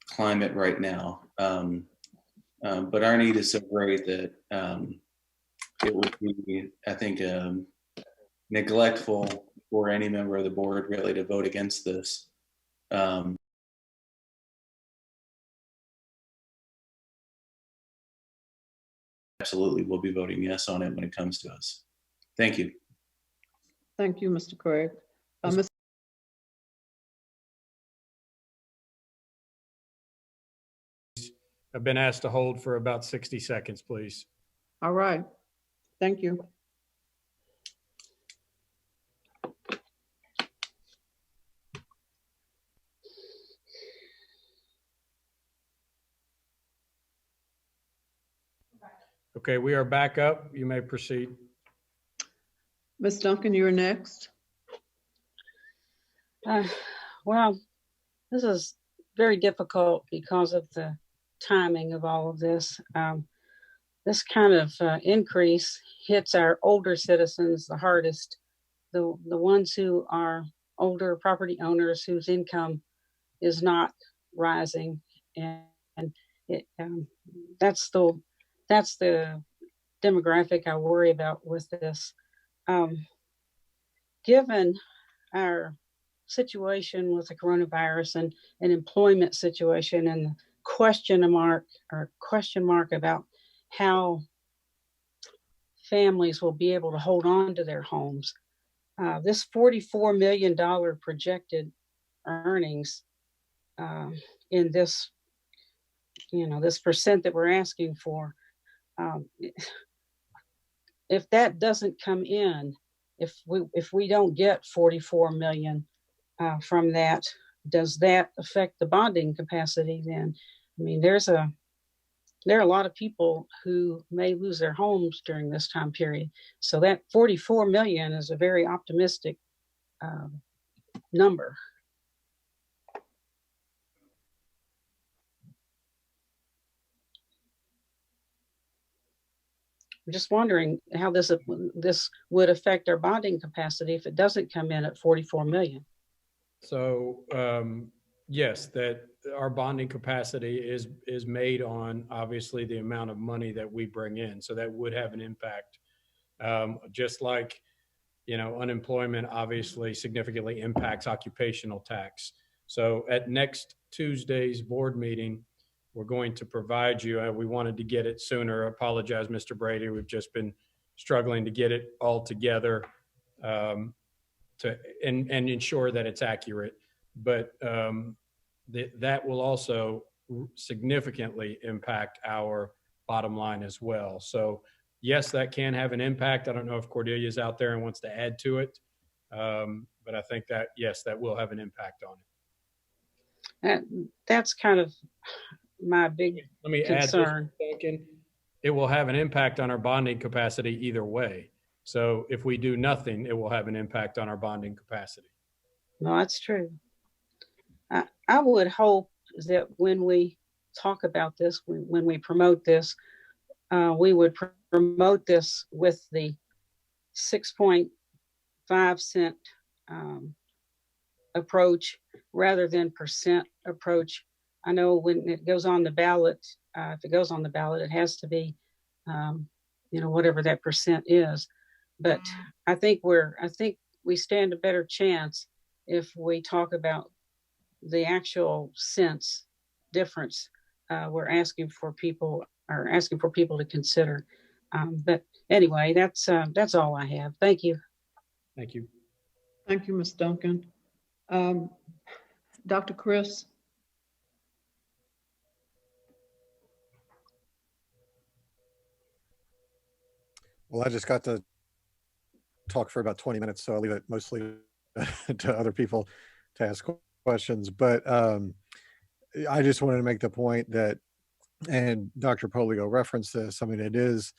climate right now. But our need is so great that it would be, I think, neglectful for any member of the board really to vote against this. Absolutely, we'll be voting yes on it when it comes to us. Thank you. Thank you, Mr. Craig. Ms. I've been asked to hold for about 60 seconds, please. All right, thank you. Okay, we are back up. You may proceed. Ms. Duncan, you're next. Well, this is very difficult because of the timing of all of this. This kind of increase hits our older citizens the hardest, the ones who are older property owners whose income is not rising, and it, that's the demographic I worry about with this. Given our situation with the coronavirus and an employment situation and the question mark about how families will be able to hold on to their homes. This $44 million projected earnings in this, this percent that we're asking for. If that doesn't come in, if we don't get 44 million from that, does that affect the bonding capacity then? I mean, there are a lot of people who may lose their homes during this time period. So that 44 million is a very optimistic number. I'm just wondering how this would affect our bonding capacity if it doesn't come in at 44 million. So yes, that our bonding capacity is made on obviously the amount of money that we bring in. So that would have an impact. Just like, unemployment obviously significantly impacts occupational tax. So at next Tuesday's board meeting, we're going to provide you, we wanted to get it sooner. I apologize, Mr. Brady. We've just been struggling to get it all together and ensure that it's accurate. But that will also significantly impact our bottom line as well. So yes, that can have an impact. I don't know if Cordelia's out there and wants to add to it. But I think that, yes, that will have an impact on it. That's kind of my big Let me concern. add this, Duncan. It will have an impact on our bonding capacity either way. So if we do nothing, it will have an impact on our bonding capacity. No, that's true. I would hope that when we talk about this, when we promote this, we would promote this with the 6.5 cent approach rather than percent approach. I know when it goes on the ballot, if it goes on the ballot, it has to be, whatever that percent is. But I think we stand a better chance if we talk about the actual cents difference we're asking for people to consider. But anyway, that's all I have. Thank you. Thank you. Thank you, Ms. Duncan. Dr. Chris? Well, I just got to talk for about 20 minutes, so I'll leave it mostly to other people to ask questions. But I just wanted to make the point that, and Dr. Polio referenced this, I mean, it is,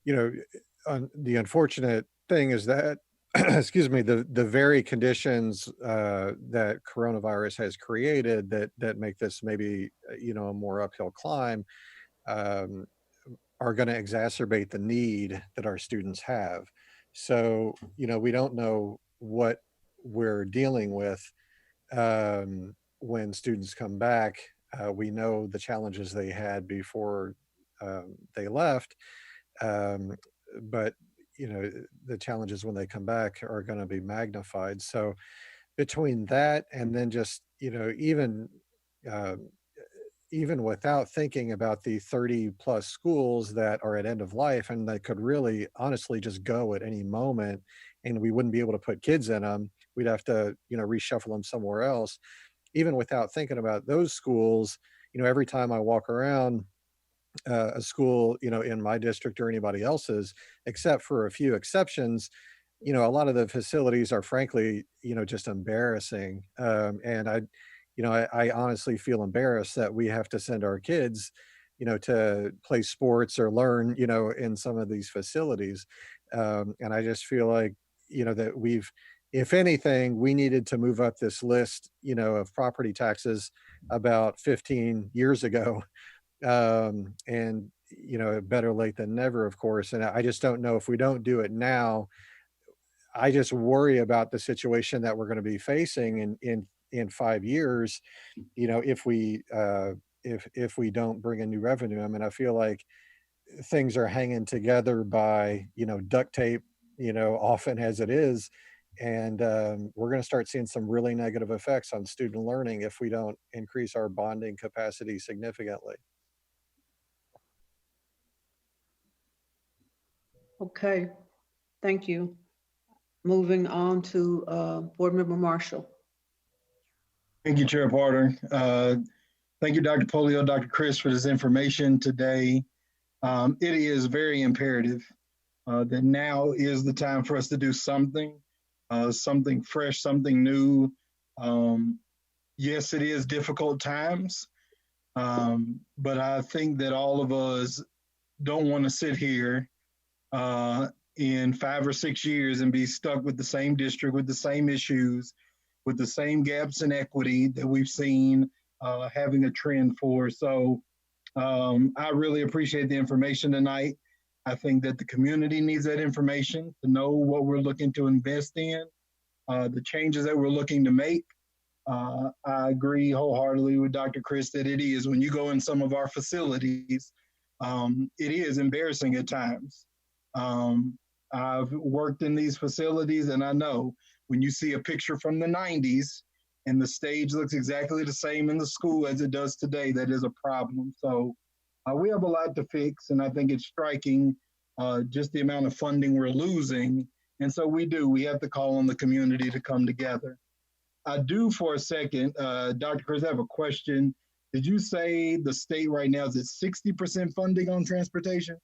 the unfortunate thing is that, excuse me, the very conditions that coronavirus has created that make this maybe, a more uphill climb, are going to exacerbate the need that our students have. So, we don't know what we're dealing with when students come back. We know the challenges they had before they left, but the challenges when they come back are going to be magnified. So between that and then just even without thinking about the 30 plus schools that are at end of life and that could really honestly just go at any moment, and we wouldn't be able to put kids in them, we'd have to reshuffle them somewhere else. Even without thinking about those schools, every time I walk around a school, in my district or anybody else's, except for a few exceptions, a lot of the facilities are frankly, just embarrassing. And I honestly feel embarrassed that we have to send our kids, to play sports or learn, in some of these facilities. And I just feel like, that if anything, we needed to move up this list, of property taxes about 15 years ago. And, better late than never, of course. And I just don't know if we don't do it now. I just worry about the situation that we're going to be facing in 5 years, if we don't bring in new revenue. I mean, I feel like things are hanging together by, duct tape, often as it is. And we're going to start seeing some really negative effects on student learning if we don't increase our bonding capacity significantly. Okay, thank you. Moving on to Board Member Marshall. Thank you, Chair Porter. Thank you, Dr. Polio, Dr. Chris, for this information today. It is very imperative that now is the time for us to do something, something fresh, something new. Yes, it is difficult times, but I think that all of us don't want to sit here in 5 or 6 years and be stuck with the same district, with the same issues, with the same gaps in equity that we've seen having a trend for. So I really appreciate the information tonight. I think that the community needs that information to know what we're looking to invest in, the changes that we're looking to make. I agree wholeheartedly with Dr. Chris that it is, when you go in some of our facilities, it is embarrassing at times. I've worked in these facilities and I know when you see a picture from the 90s and the stage looks exactly the same in the school as it does today, that is a problem. So we have a lot to fix, and I think it's striking just the amount of funding we're losing. And so we have to call on the community to come together. I do for a second, Dr. Chris, I have a question. Did you say the state right now is at 60% funding on transportation?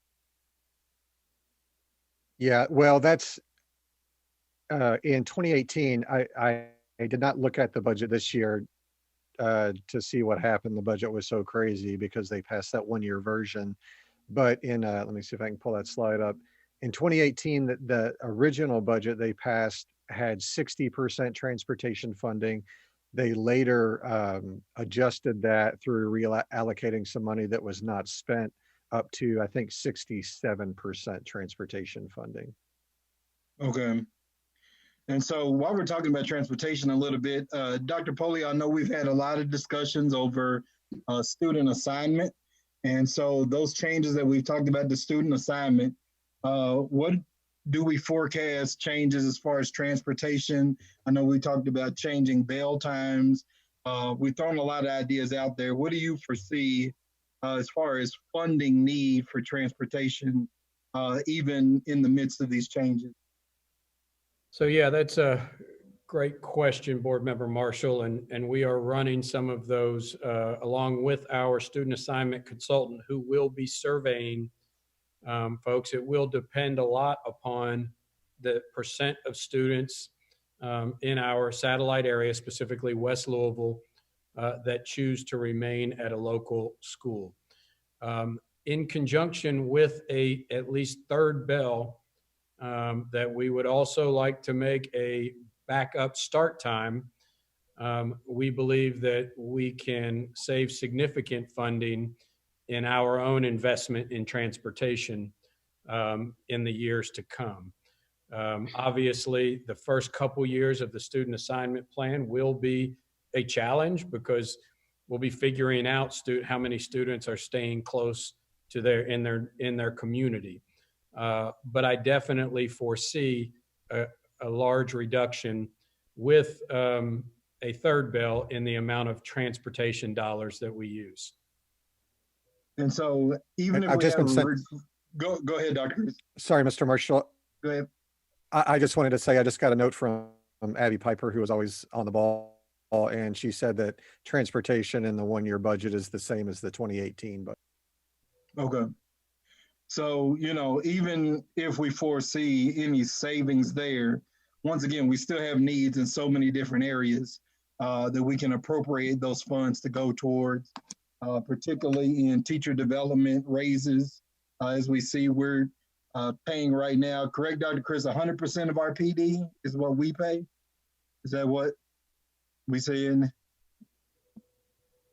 Yeah, well, that's in 2018. I did not look at the budget this year to see what happened. The budget was so crazy because they passed that 1-year version. But in let me see if I can pull that slide up. In 2018, the original budget they passed had 60% transportation funding. They later adjusted that through reallocating some money that was not spent up to, I think, 67% transportation funding. Okay. And so while we're talking about transportation a little bit, Dr. Polio, I know we've had a lot of discussions over student assignment. And so those changes that we've talked about, the student assignment, what do we forecast changes as far as transportation? I know we talked about changing bail times. We've thrown a lot of ideas out there. What do you foresee as far as funding need for transportation, even in the midst of these changes? So yeah, that's a great question, Board Member Marshall, and we are running some of those along with our student assignment consultant who will be surveying folks. It will depend a lot upon the percent of students in our satellite area, specifically West Louisville, that choose to remain at a local school. In conjunction with a at least third bell, that we would also like to make a backup start time. We believe that we can save significant funding in our own investment in transportation in the years to come. Obviously, the first couple years of the student assignment plan will be a challenge because we'll be figuring out how many students are staying close to in their community. But I definitely foresee a large reduction with a third bell in the amount of transportation dollars that we use. And so even if I've just been sent. Go ahead, Dr. Sorry, Mr. Marshall. Go ahead. I just wanted to say I just got a note from Abby Piper, who was always on the ball, and she said that transportation in the 1-year budget is the same as the 2018 budget. Okay. So, even if we foresee any savings there, once again, we still have needs in so many different areas that we can appropriate those funds to go towards, particularly in teacher development raises. As we see, we're paying right now, correct, Dr. Chris, 100% of our PD is what we pay? Is that what we say in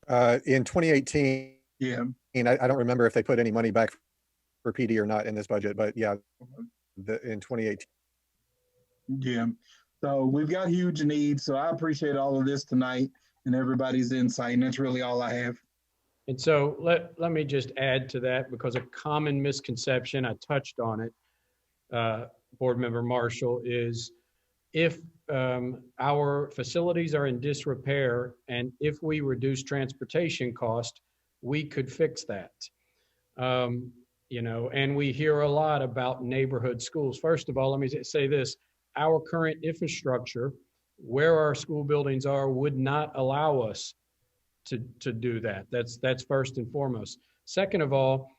2018, yeah. And I don't remember if they put any money back for PD or not in this budget, but yeah, in 2018. Yeah. So we've got huge needs. So I appreciate all of this tonight and everybody's insight. And that's really all I have. And so let me just add to that, because a common misconception, I touched on it, Board Member Marshall, is if our facilities are in disrepair and if we reduce transportation cost, we could fix that. And we hear a lot about neighborhood schools. First of all, let me say this. Our current infrastructure where our school buildings are would not allow us to do that. That's first and foremost. Second of all,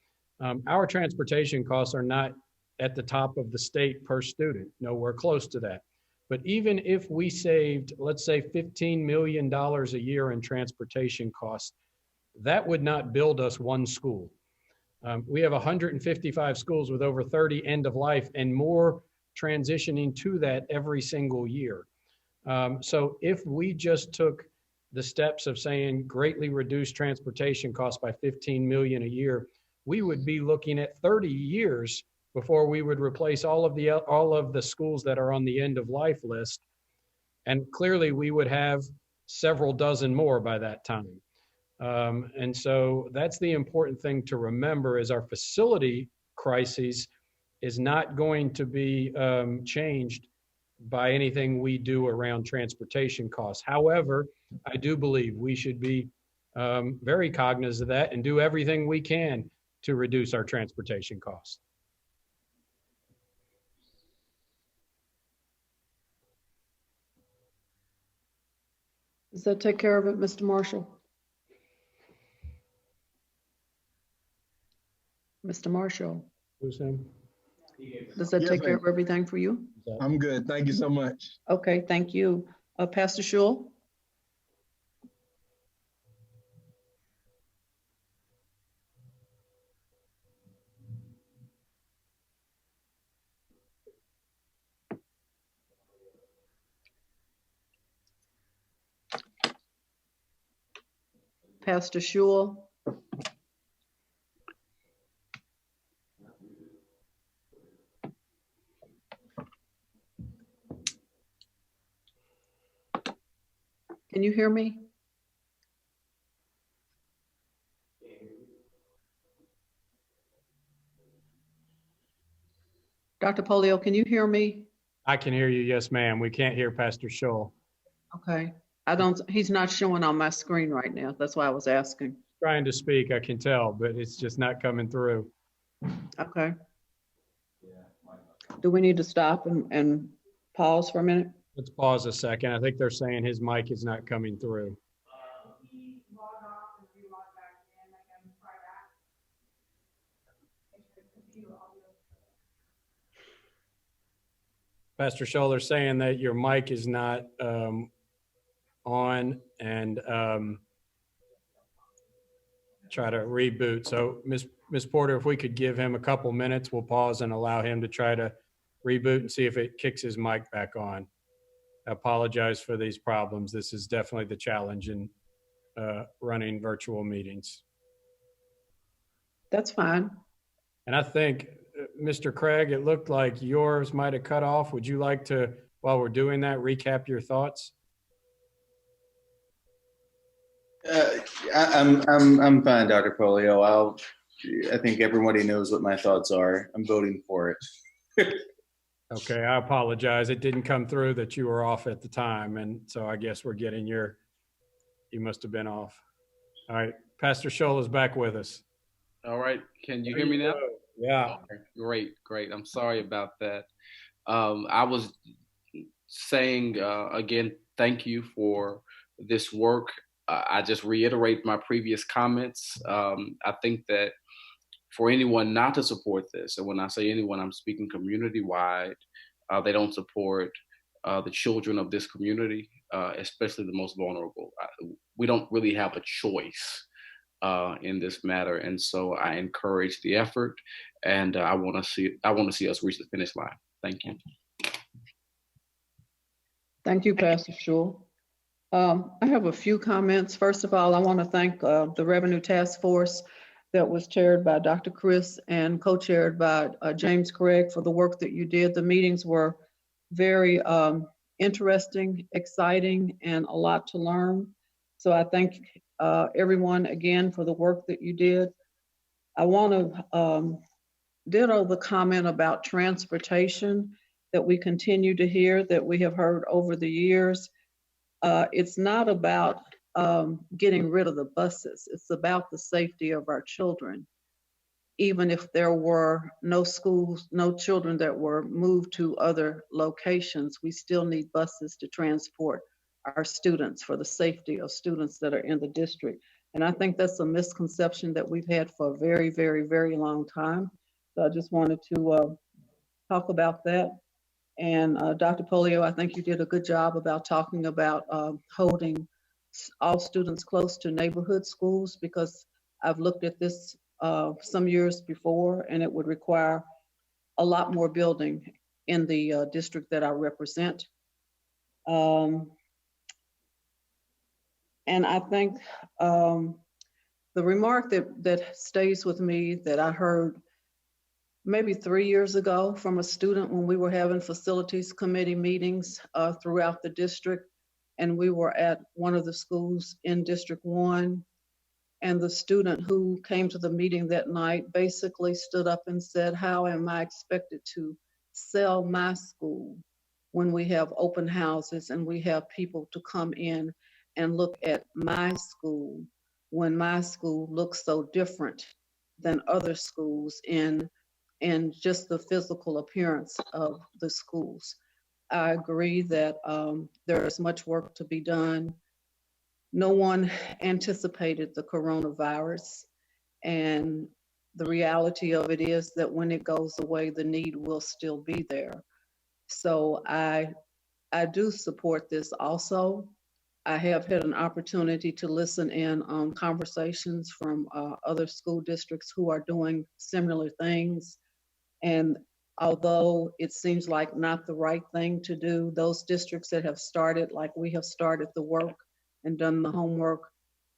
our transportation costs are not at the top of the state per student, nowhere close to that. But even if we saved, let's say, $15 million a year in transportation costs, that would not build us one school. We have 155 schools with over 30 end of life and more transitioning to that every single year. So if we just took the steps of saying greatly reduce transportation costs by 15 million a year, we would be looking at 30 years before we would replace all of the schools that are on the end of life list. And clearly we would have several dozen more by that time. And so that's the important thing to remember is our facility crises is not going to be changed by anything we do around transportation costs. However, I do believe we should be very cognizant of that and do everything we can to reduce our transportation costs. Does that take care of it, Mr. Marshall? Mr. Marshall, Who's him? does that Yes, take care ma'am. of everything for you? I'm good. Thank you so much. Okay, thank you. Pastor Shul? Pastor Shul? Can you hear me? Dr. Polio, can you hear me? I can hear you. Yes, ma'am. We can't hear Pastor Scholl. Okay. He's not showing on my screen right now. That's why I was asking. Trying to speak, I can tell, but it's just not coming through. Okay. Do we need to stop and pause for a minute? Let's pause a second. I think they're saying his mic is not coming through. Pastor Scholl, they're saying that your mic is not on and try to reboot. So Ms. Porter, if we could give him a couple minutes, we'll pause and allow him to try to reboot and see if it kicks his mic back on. I apologize for these problems. This is definitely the challenge in running virtual meetings. That's fine. And I think, Mr. Craig, it looked like yours might have cut off. Would you like to, while we're doing that, recap your thoughts? I'm fine, Dr. Polio. I think everybody knows what my thoughts are. I'm voting for it. Okay, I apologize. It didn't come through that you were off at the time. And so I guess we're getting you must have been off. All right, Pastor Scholl is back with us. All right, can you hear me now? Yeah. Okay, great. I'm sorry about that. I was saying, again, thank you for this work. I just reiterate my previous comments. I think that for anyone not to support this, and when I say anyone, I'm speaking community-wide, they don't support the children of this community, especially the most vulnerable. We don't really have a choice in this matter, and so I encourage the effort, and I want to see us reach the finish line. Thank you. Thank you, Pastor Shul. I have a few comments. First of all, I want to thank the Revenue Task Force that was chaired by Dr. Chris and co-chaired by James Craig for the work that you did. The meetings were very interesting, exciting, and a lot to learn. So I thank everyone again for the work that you did. I want to ditto the comment about transportation that we continue to hear, that we have heard over the years. It's not about getting rid of the buses. It's about the safety of our children. even if there were no schools, no children that were moved to other locations, we still need buses to transport our students for the safety of students that are in the district. And I think that's a misconception that we've had for a very, very, very long time. So I just wanted to talk about that. And Dr. Polio, I think you did a good job about talking about holding all students close to neighborhood schools, because I've looked at this some years before, and it would require a lot more building in the district that I represent. And I think the remark that stays with me that I heard maybe 3 years ago from a student when we were having facilities committee meetings throughout the district, and we were at one of the schools in District 1, and the student who came to the meeting that night basically stood up and said, how am I expected to sell my school when we have open houses and we have people to come in and look at my school when my school looks so different than other schools in just the physical appearance of the schools. I agree that there is much work to be done. No one anticipated the coronavirus, and the reality of it is that when it goes away, the need will still be there. So I do support this also. I have had an opportunity to listen in on conversations from other school districts who are doing similar things. And although it seems like not the right thing to do, those districts that have started, like we have started the work and done the homework,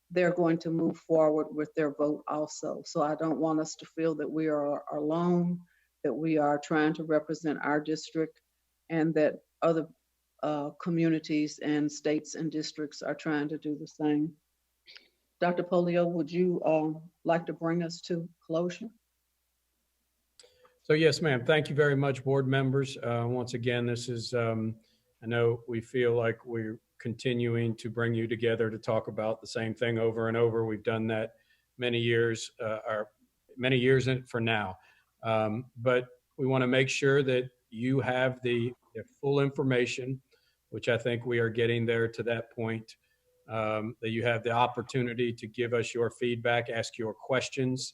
they're going to move forward with their vote also. So I don't want us to feel that we are alone, that we are trying to represent our district, and that other communities and states and districts are trying to do the same. Dr. Polio, would you like to bring us to closure? So yes, ma'am. Thank you very much, board members. Once again, this is, I know we feel like we're continuing to bring you together to talk about the same thing over and over. We've done that many years, for now. But we want to make sure that you have the full information, which I think we are getting there to that point, that you have the opportunity to give us your feedback, ask your questions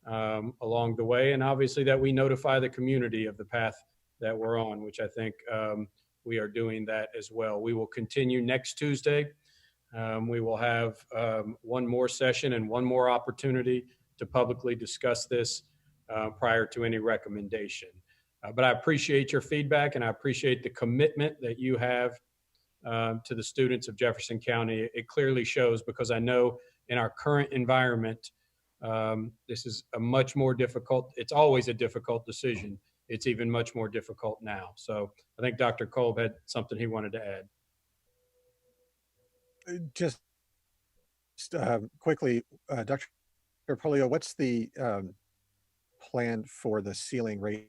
along the way, and obviously that we notify the community of the path that we're on, which I think we are doing that as well. We will continue next Tuesday. We will have one more session and one more opportunity to publicly discuss this prior to any recommendation. But I appreciate your feedback, and I appreciate the commitment that you have to the students of Jefferson County. It clearly shows, because I know in our current environment, this is a much more difficult, it's always a difficult decision. It's even much more difficult now. So I think Dr. Kolb had something he wanted to add. Just quickly, Dr. Polio, what's the plan for the ceiling rate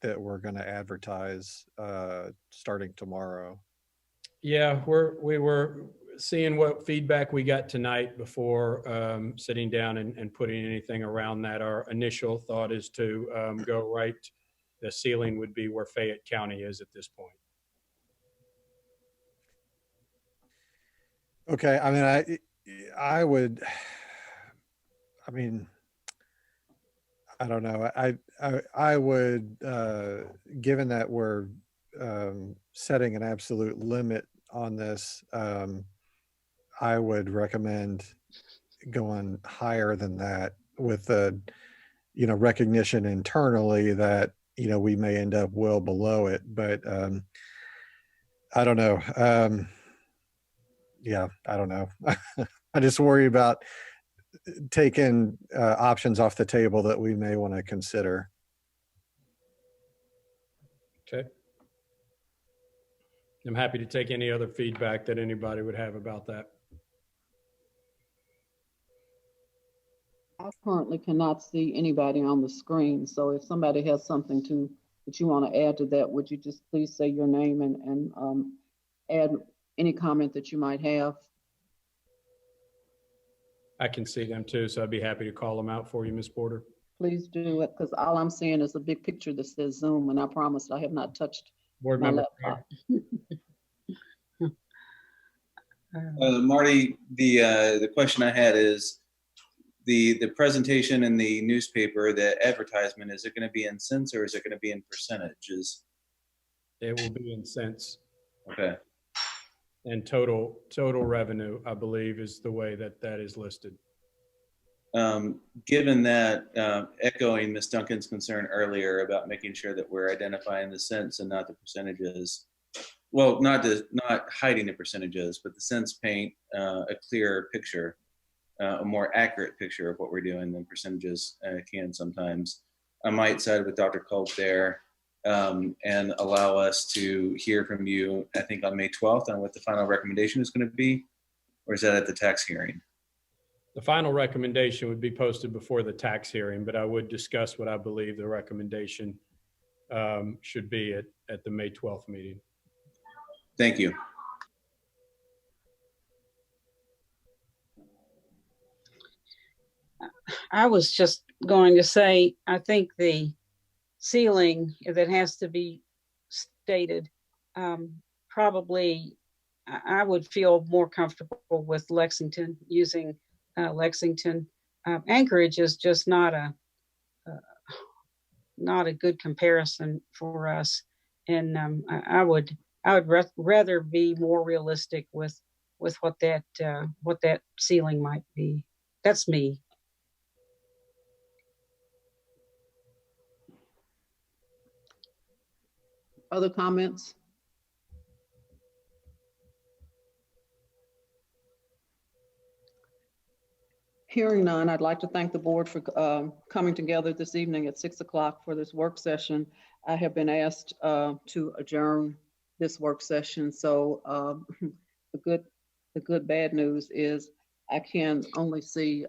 that we're going to advertise starting tomorrow? Yeah, we were seeing what feedback we got tonight before sitting down and putting anything around that. Our initial thought is to go right. The ceiling would be where Fayette County is at this point. Okay, I mean, I would, I mean, I don't know. I would, given that we're setting an absolute limit on this, I would recommend going higher than that, with the, recognition internally that, we may end up well below it. But I don't know. Yeah, I don't know. I just worry about taking options off the table that we may want to consider. Okay. I'm happy to take any other feedback that anybody would have about that. I currently cannot see anybody on the screen, so if somebody has something that you want to add to that, would you just please say your name and add any comment that you might have? I can see them too, so I'd be happy to call them out for you, Ms. Porter. Please do it, because all I'm seeing is a big picture that says Zoom, and I promise I have not touched Board my member. laptop. Marty, the question I had is the presentation in the newspaper, the advertisement, is it going to be in cents or is it going to be in percentages? It will be in cents. Okay. And total revenue, I believe, is the way that that is listed. Given that, echoing Ms. Duncan's concern earlier about making sure that we're identifying the cents and not the percentages. Well, not hiding the percentages, but the cents paint a clearer picture, a more accurate picture of what we're doing than percentages can sometimes. I might side with Dr. Culp there and allow us to hear from you, I think on May 12th, on what the final recommendation is going to be, or is that at the tax hearing? The final recommendation would be posted before the tax hearing, but I would discuss what I believe the recommendation should be at the May 12th meeting. Thank you. I was just going to say, I think the ceiling that has to be stated, probably I would feel more comfortable with Lexington, using Lexington. Anchorage is just not a good comparison for us, and I would rather be more realistic with what that ceiling might be. That's me. Other comments? Hearing none, I'd like to thank the board for coming together this evening at 6 o'clock for this work session. I have been asked to adjourn this work session. So the good bad news is I can only see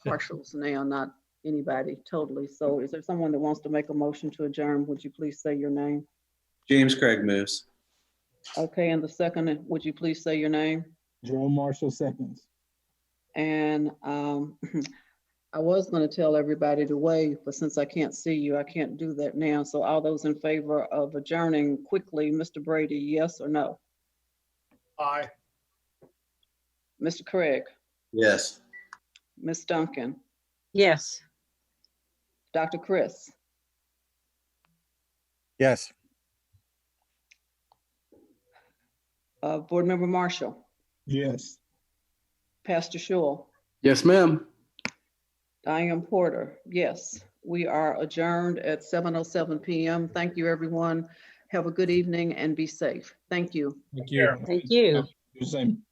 partials now, not anybody totally. So is there someone that wants to make a motion to adjourn? Would you please say your name? James Craig moves. Okay, and the second, would you please say your name? Jerome Marshall seconds. And I was going to tell everybody to wave, but since I can't see you, I can't do that now. So all those in favor of adjourning quickly, Mr. Brady, yes or no? Aye. Mr. Craig? Yes. Ms. Duncan? Yes. Dr. Chris? Yes. Board Member Marshall? Yes. Pastor Shaw? Yes, ma'am. Diane Porter? Yes. We are adjourned at 7:07 p.m. Thank you, everyone. Have a good evening and be safe. Thank you. Thank you. Thank you. The same.